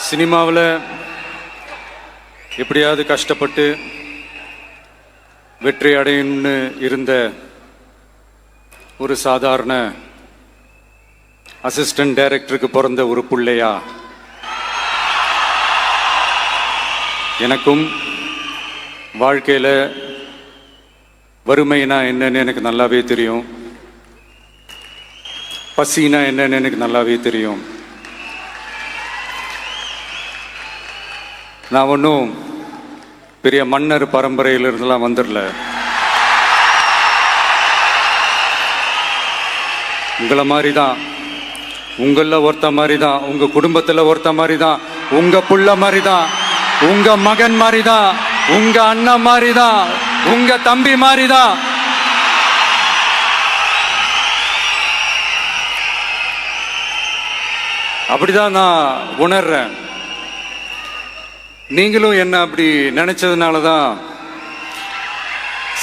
சினிமாவில் எப்படியாவது கஷ்டப்பட்டு வெற்றி அடையணும்னு இருந்த ஒரு சாதாரண அசிஸ்டன்ட் டைரக்டருக்கு பிறந்த ஒரு பிள்ளையா எனக்கும் வாழ்க்கையில் வறுமைனா என்னன்னு எனக்கு நல்லாவே தெரியும், பசினா என்னன்னு எனக்கு நல்லாவே தெரியும். நான் ஒன்றும் பெரிய மன்னர் பரம்பரையிலிருந்துலாம் வந்துடல. உங்களை மாதிரி தான், உங்களில் ஒருத்த மாதிரி தான், உங்கள் குடும்பத்தில் ஒருத்த மாதிரி தான், உங்கள் புள்ள மாதிரி தான், உங்கள் மகன் மாதிரி தான், உங்கள் அண்ணன் மாதிரி தான், உங்கள் தம்பி மாதிரி தான். அப்படிதான் நான் உணர்றேன். நீங்களும் என்ன அப்படி நினைச்சதுனால தான்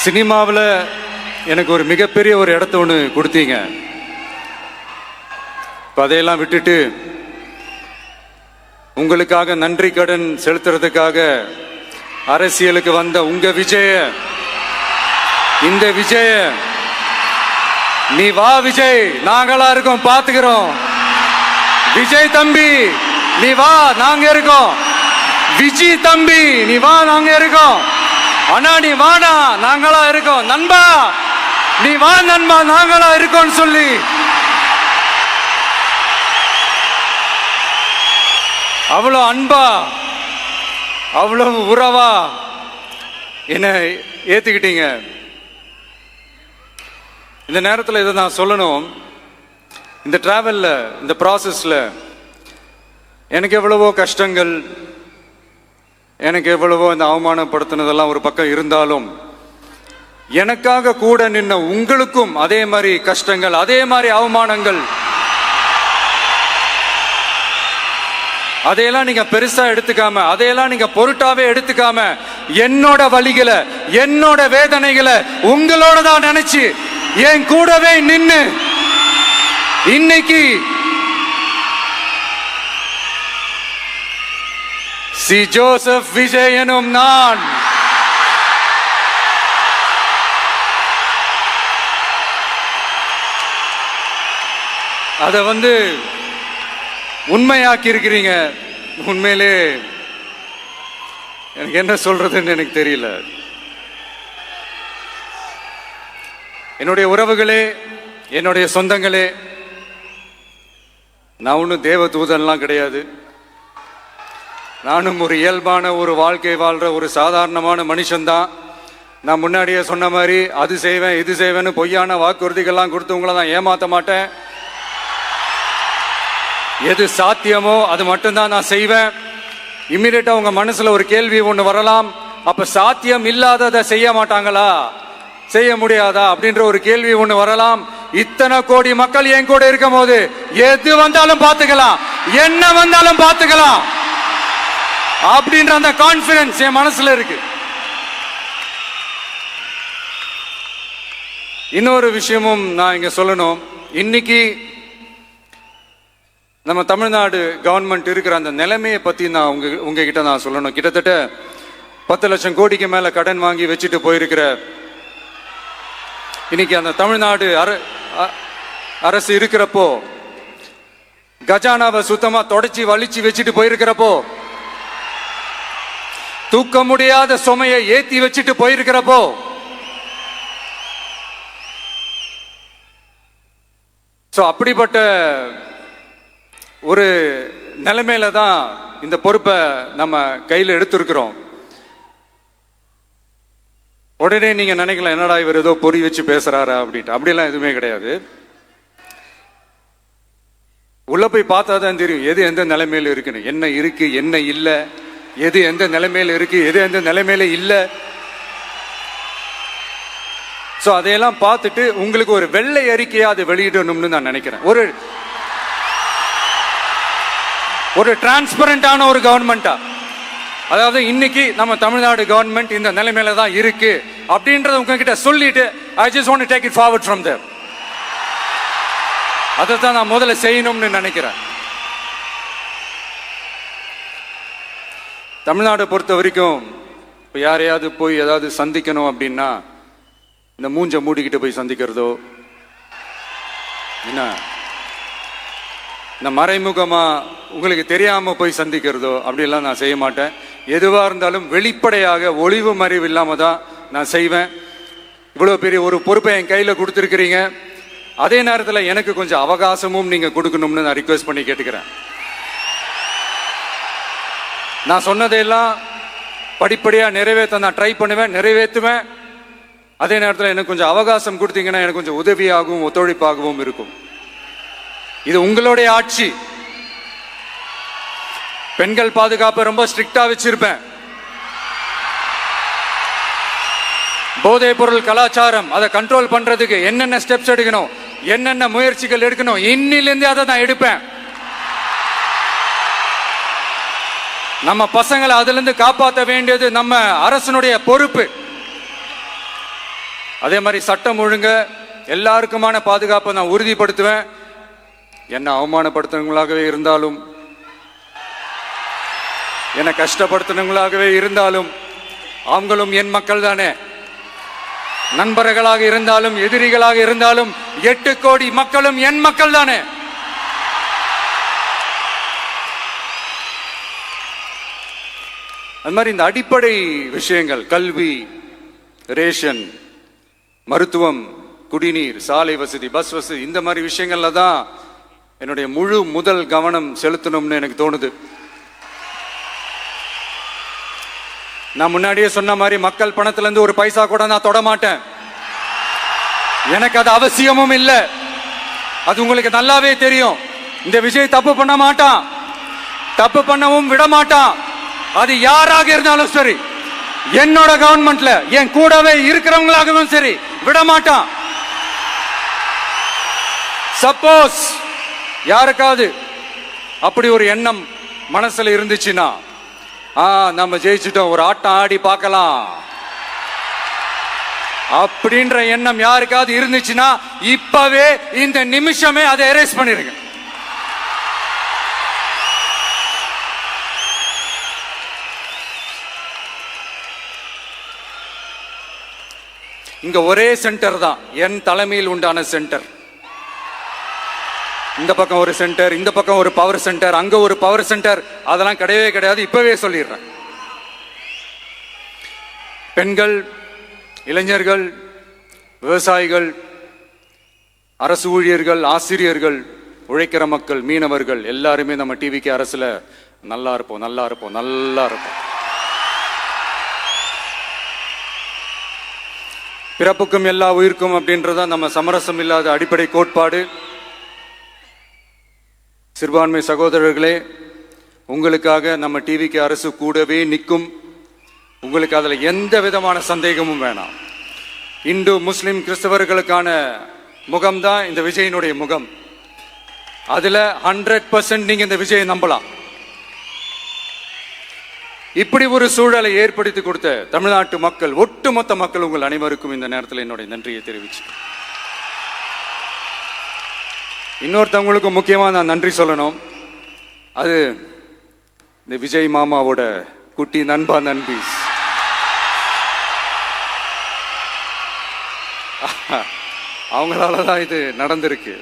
சினிமாவில் எனக்கு ஒரு மிகப்பெரிய ஒரு இடத்த ஒன்று கொடுத்தீங்க. இப்போ அதையெல்லாம் விட்டுட்டு உங்களுக்காக நன்றி கடன் செலுத்துறதுக்காக அரசியலுக்கு வந்த உங்க விஜய, இந்த விஜய, நீ வா விஜய், நாங்களா இருக்கோம், பார்த்துக்கிறோம். விஜய் தம்பி நீ வா, நாங்க இருக்கோம். விஜய் தம்பி நீ வா, நாங்க இருக்கோம். அண்ணா நீ வாடா, நாங்களா இருக்கோம். நண்பா நீ வா நண்பா, நாங்களா இருக்கோம் சொல்லி அவ்வளோ அன்பா, அவ்வளவு உறவா என்ன ஏத்துக்கிட்டீங்க. இந்த நேரத்தில் இதை நான் சொல்லணும். இந்த டிராவல்ல, இந்த ப்ராசஸ்ல எனக்கு எவ்வளவோ கஷ்டங்கள், எனக்கு எவ்வளவோ இந்த அவமானப்படுத்தினதெல்லாம் ஒரு பக்கம் இருந்தாலும், எனக்காக கூட நின்ன உங்களுக்கும் அதே மாதிரி கஷ்டங்கள், அதே மாதிரி அவமானங்கள், அதையெல்லாம் நீங்க பெருசா எடுத்துக்காம, அதையெல்லாம் நீங்க பொருட்டாவே எடுத்துக்காம, என்னோட வலிகளை, என்னோட வேதனைகளை உங்களோட தான் நினைச்சு என் கூடவே நின்னு இன்னைக்கு சி ஜோசப் விஜய் எனும் நான் அதை உண்மையாக்கி இருக்கிறீங்க. உண்மையிலே எனக்கு என்ன சொல்றதுன்னு எனக்கு தெரியல. என்னுடைய உறவுகளே, என்னுடைய சொந்தங்களே, நான் ஒன்றும் தேவ தூதன்லாம் கிடையாது. நானும் ஒரு இயல்பான ஒரு வாழ்க்கை வாழ்ற ஒரு சாதாரணமான மனுஷன்தான். நான் முன்னாடியே சொன்ன மாதிரி அது செய்வேன் இது செய்வேன்னு பொய்யான வாக்குறுதிகள்லாம் கொடுத்து உங்களை தான் ஏமாற்ற மாட்டேன். எது சாத்தியமோ அது மட்டும்தான் நான் செய்வேன். இம்மிடியட்டா உங்க மனசுல ஒரு கேள்வி ஒன்று வரலாம், அப்ப சாத்தியம் இல்லாததை செய்ய மாட்டாங்களா, செய்ய முடியாதா அப்படின்ற ஒரு கேள்வி ஒன்று வரலாம். இத்தனை கோடி மக்கள் என் கூட இருக்கும் போது எது வந்தாலும் பார்த்துக்கலாம், என்ன வந்தாலும் பார்த்துக்கலாம் அப்படின்ற அந்த கான்பிடன்ஸ் என் மனசுல இருக்கு. இன்னொரு விஷயமும் நான் இங்க சொல்லணும். இன்னைக்கு நம்ம தமிழ்நாடு கவர்மெண்ட் இருக்கிற அந்த நிலைமையை பத்தி நான் உங்ககிட்ட நான் சொல்லணும். கிட்டத்தட்ட 10 லட்சம் கோடிக்கு மேல கடன் வாங்கி வச்சுட்டு போயிருக்கிற இன்னைக்கு அந்த தமிழ்நாடு அரசு இருக்கிறப்போ, கஜானாவை சுத்தமா தொடச்சி வலிச்சு வச்சுட்டு போயிருக்கிறப்போ, தூக்க முடியாத சுமையை ஏத்தி வச்சுட்டு போயிருக்கிறப்போ, அப்படிப்பட்ட ஒரு நிலைமையில தான் இந்த பொறுப்பை நம்ம கையில் எடுத்திருக்கிறோம். உடனே நீங்க நினைக்கலாம், என்னடா இவர் ஏதோ பொறி வச்சு பேசுறாரா அப்படின்ட்டு. அப்படிலாம் எதுவுமே கிடையாது. உள்ள போய் பார்த்தா தான் தெரியும் எது எந்த நிலைமையில இருக்குன்னு, என்ன இருக்கு என்ன இல்லை, எது எந்த நிலைமையில இருக்கு எது எந்த நிலைமையில இல்லை. அதையெல்லாம் பார்த்துட்டு உங்களுக்கு ஒரு வெள்ளை அறிக்கையா அதை வெளியிடணும்னு நான் நினைக்கிறேன். ஒரு டிரான்ஸ்பரண்டான ஒரு கவர்மெண்டா, அதாவது இன்னைக்கு நம்ம தமிழ்நாடு கவர்மெண்ட் இந்த நிலைமையில தான் இருக்கு அப்படின்றத உங்ககிட்ட சொல்லிட்டு I just want to take it forward from there. அதை தான் நான் முதல்ல செய்யணும்னு நினைக்கிறேன். தமிழ்நாடை பொறுத்த வரைக்கும் இப்போ யாரையாவது போய் ஏதாவது சந்திக்கணும் அப்படின்னா இந்த மூஞ்ச மூடிக்கிட்டு போய் சந்திக்கிறதோ, என்ன இந்த மறைமுகமா உங்களுக்கு தெரியாம போய் சந்திக்கிறதோ அப்படியெல்லாம் நான் செய்ய மாட்டேன். எதுவாக இருந்தாலும் வெளிப்படையாக ஒளிவு மறைவு இல்லாம தான் நான் செய்வேன். இவ்வளோ பெரிய ஒரு பொறுப்பை என் கையில் கொடுத்துருக்கிறீங்க. அதே நேரத்தில் எனக்கு கொஞ்சம் அவகாசமும் நீங்க கொடுக்கணும்னு நான் ரிக்வெஸ்ட் பண்ணி கேட்டுக்கிறேன். நான் சொன்னதையெல்லாம் படிப்படியா நிறைவேற்ற நான் ட்ரை பண்ணுவேன், நிறைவேற்றுவேன். அதே நேரத்தில் எனக்கு கொஞ்சம் அவகாசம் கொடுத்தீங்கன்னா எனக்கு கொஞ்சம் உதவியாகவும் ஒத்துழைப்பாகவும் இருக்கும். இது உங்களுடைய ஆட்சி. பெண்கள் பாதுகாப்பை ரொம்ப ஸ்ட்ரிக்டா வச்சிருப்பேன். போதைப் பொருள் கலாச்சாரம் அதை கண்ட்ரோல் பண்றதுக்கு என்னென்ன ஸ்டெப்ஸ் எடுக்கணும், என்னென்ன முயற்சிகள் எடுக்கணும், இன்னிலிருந்தே அதை நான் எடுப்பேன். நம்ம பசங்களை அதுல இருந்து காப்பாற்ற வேண்டியது நம்ம அரசனுடைய பொறுப்பு. அதே மாதிரி சட்டம் ஒழுங்கு எல்லாருக்குமான பாதுகாப்பை நான் உறுதிப்படுத்துவேன். என்ன அவமானப்படுத்துறவங்களாகவே இருந்தாலும், என்ன கஷ்டப்படுத்துறவங்களாகவே இருந்தாலும், அவங்களும் என் மக்கள் தானே. நண்பர்களாக இருந்தாலும் எதிரிகளாக இருந்தாலும் 8 கோடி மக்களும் என் மக்கள் தானே. அது மாதிரி இந்த அடிப்படை விஷயங்கள், கல்வி, ரேஷன், மருத்துவம், குடிநீர், சாலை வசதி, பஸ் வசதி, இந்த மாதிரி விஷயங்கள்ல தான் என்னுடைய முழு முதல் கவனம் செலுத்தணும்னு எனக்கு தோணுது. நான் முன்னாடியே சொன்ன மாதிரி மக்கள் பணத்துல இருந்து ஒரு பைசா கூட நான் தொட மாட்டேன். எனக்கு அது அவசியமும் இல்லை. அது உங்களுக்கு நல்லாவே தெரியும். இந்த விஜய் தப்பு பண்ண மாட்டான், தப்பு பண்ணவும் விட மாட்டான். அது யாராக இருந்தாலும் சரி, என்னோட கவர்மெண்ட்ல என் கூடவே இருக்கிறவங்களாகவும் சரி, விட மாட்டான். சப்போஸ் யாருக்காவது அப்படி ஒரு எண்ணம் மனசுல இருந்துச்சுன்னா, நம்ம ஜெயிச்சுட்டோம், ஒரு ஆட்டம் ஆடி பார்க்கலாம் அப்படின்ற எண்ணம் யாருக்காவது இருந்துச்சுன்னா இப்பவே இந்த நிமிஷமே அதை எரேஸ் பண்ணிருங்க. இங்க ஒரே சென்டர் தான், என் தலைமையில் உண்டான சென்டர். இந்த பக்கம் ஒரு சென்டர், இந்த பக்கம் ஒரு பவர் சென்டர், அங்க ஒரு பவர் சென்டர், அதெல்லாம் கிடையவே கிடையாது. இப்பவே சொல்லிடுறேன். பெண்கள், இளைஞர்கள், விவசாயிகள், அரசு ஊழியர்கள், ஆசிரியர்கள், உழைக்கிற மக்கள், மீனவர்கள் எல்லாருமே நம்ம டிவிக்கு அரசுல நல்லா இருப்போம், நல்லா இருப்போம், நல்லா இருப்போம். பிறப்புக்கும் எல்லா உயிர்க்கும் அப்படின்றத நம்ம சமரசம் இல்லாத அடிப்படை கோட்பாடு. சிறுபான்மை சகோதரர்களே, உங்களுக்காக நம்ம டிவிக்கு அரசு கூடவே நிற்கும். உங்களுக்கு அதுல எந்த விதமான சந்தேகமும் வேணாம். இந்து, முஸ்லிம், கிறிஸ்தவர்களுக்கான முகம்தான் இந்த விஜயினுடைய முகம். அதுல 100% நீங்க இந்த விஜயை நம்பலாம். இப்படி ஒரு சூழலை ஏற்படுத்தி கொடுத்த தமிழ்நாட்டு மக்கள், ஒட்டுமொத்த மக்கள், உங்கள் அனைவருக்கும் இந்த நேரத்தில் என்னுடைய நன்றியை தெரிவிச்சு, இன்னொருத்தவங்களுக்கு முக்கியமா நான் நன்றி சொல்லணும். அது இந்த விஜய் மாமாவோட குட்டி நண்பா, நண்பி. அவங்களாலதான் இது நடந்திருக்கு.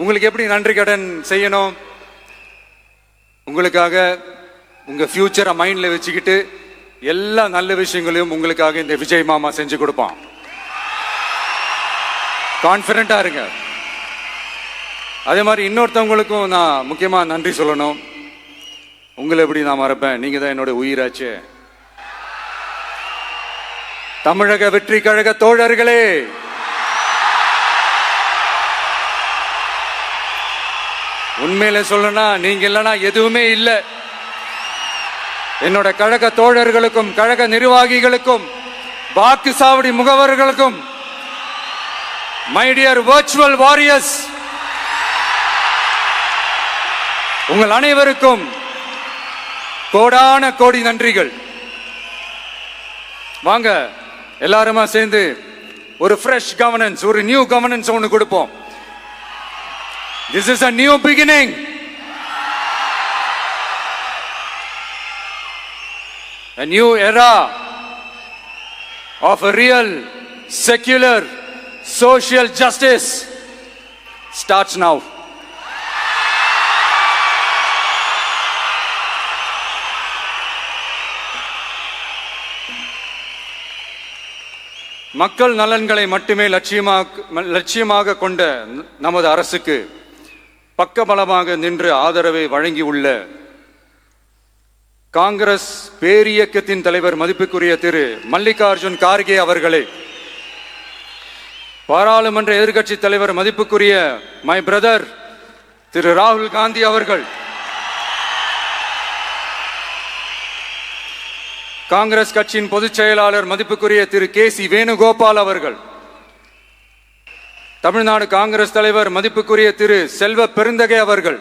உங்களுக்கு எப்படி நன்றி கடன் செய்யணும்? உங்களுக்காக உங்க ஃபியூச்சரை மைண்ட்ல வச்சுக்கிட்டு எல்லா நல்ல விஷயங்களையும் உங்களுக்காக இந்த விஜய் மாமா செஞ்சு கொடுப்பான். கான்பிடண்டா இருங்க. அதே மாதிரி இன்னொருத்தவங்களுக்கும் நான் முக்கியமா நன்றி சொல்லணும். உங்களை எப்படி நான் மறப்பேன்? நீங்க தான் என்னோட உயிராச்சு. தமிழக வெற்றி கழக தோழர்களே, உண்மையில சொல்லணும்னா நீங்க இல்லைன்னா எதுவுமே இல்லை. என்னோட கழக தோழர்களுக்கும், கழக நிர்வாகிகளுக்கும், வாக்கு சாவடி முகவர்களுக்கும், மை டியர் வர்ச்சுவல் வாரியர்ஸ், உங்கள் அனைவருக்கும் கோடான கோடி நன்றிகள். வாங்க எல்லாருமா சேர்ந்து ஒரு ஃப்ரெஷ் கவர்னன்ஸ், ஒரு நியூ கவர்னன்ஸ் ஒன்று கொடுப்போம். This is a new beginning. A new era of a real, secular, social justice starts now. மக்கள் நலன்களை மட்டுமே லட்சியமாக கொண்ட நமது அரசுக்கு பக்கபலமாக நின்று ஆதரவை வழங்கியுள்ள காங்கிரஸ் பேரியக்கத்தின் தலைவர் மதிப்புக்குரிய திரு மல்லிகார்ஜுன் கார்கே அவர்களே, பாராளுமன்ற எதிர்க்கட்சி தலைவர் மதிப்புக்குரிய மை பிரதர் திரு ராகுல் காந்தி அவர்கள், காங்கிரஸ் கட்சியின் பொதுச் செயலாளர் மதிப்புக்குரிய திரு கே.சி. வேணுகோபால் அவர்கள், தமிழ்நாடு காங்கிரஸ் தலைவர் மதிப்புக்குரிய திரு செல்வ பெருந்தகை அவர்கள்,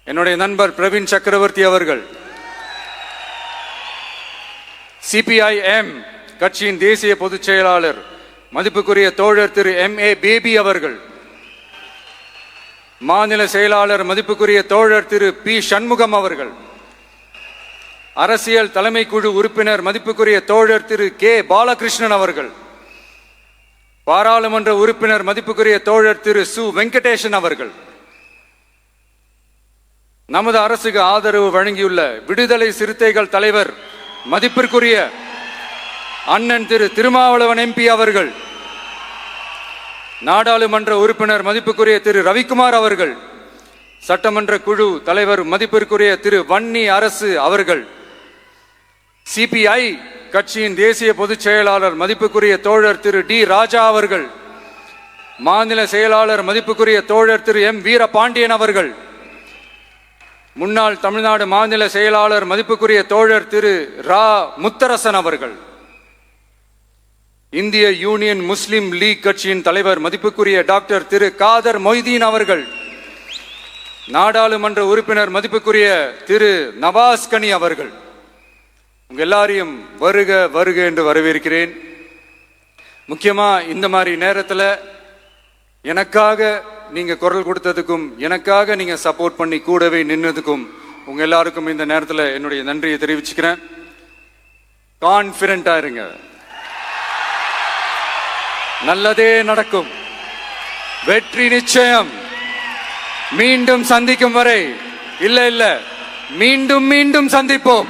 என்னுடைய நண்பர் பிரவீன் சக்கரவர்த்தி அவர்கள், சிபிஐஎம் கட்சியின் தேசிய பொதுச் செயலாளர் மதிப்புக்குரிய தோழர் திரு M.A. பேபி அவர்கள், மாநில செயலாளர் மதிப்புக்குரிய தோழர் திரு பி. சண்முகம் அவர்கள், அரசியல் தலைமை குழு உறுப்பினர் மதிப்புக்குரிய தோழர் திரு கே. பாலகிருஷ்ணன் அவர்கள், பாராளுமன்ற உறுப்பினர் மதிப்புக்குரிய தோழர் திரு சு. வெங்கடேசன் அவர்கள், நமது அரசுக்கு ஆதரவு வழங்கியுள்ள விடுதலை சிறுத்தைகள் தலைவர் மதிப்பிற்குரிய அண்ணன் திரு திருமாவளவன் MP அவர்கள், நாடாளுமன்ற உறுப்பினர் மதிப்புக்குரிய திரு ரவிக்குமார் அவர்கள், சட்டமன்ற குழு தலைவர் மதிப்பிற்குரிய திரு வன்னி அரசு அவர்கள், சிபிஐ கட்சியின் தேசிய பொதுச் செயலாளர் மதிப்புக்குரிய தோழர் திரு டி. ராஜா அவர்கள், மாநில செயலாளர் மதிப்புக்குரிய தோழர் திரு M. வீரபாண்டியன் அவர்கள், முன்னாள் தமிழ்நாடு மாநில செயலாளர் மதிப்புக்குரிய தோழர் திரு ரா. முத்தரசன் அவர்கள், இந்திய யூனியன் முஸ்லிம் லீக் கட்சியின் தலைவர் மதிப்புக்குரிய டாக்டர் திரு காதர் மொய்தீன் அவர்கள், நாடாளுமன்ற உறுப்பினர் மதிப்புக்குரிய திரு நவாஸ் கனி அவர்கள், உங்க எல்லாரையும் வருக வருக என்று வரவேற்கிறேன். முக்கியமா இந்த மாதிரி நேரத்தில் எனக்காக நீங்க குரல் கொடுத்ததுக்கும், எனக்காக நீங்க சப்போர்ட் பண்ணி கூடவே நின்னதுக்கும் உங்க எல்லாருக்கும் இந்த நேரத்தில் என்னுடைய நன்றியை தெரிவிச்சுக்கிறேன். கான்பிடண்டா இருங்க, நல்லதே நடக்கும், வெற்றி நிச்சயம். மீண்டும் சந்திக்கும் வரை இல்ல மீண்டும் மீண்டும் சந்திப்போம்.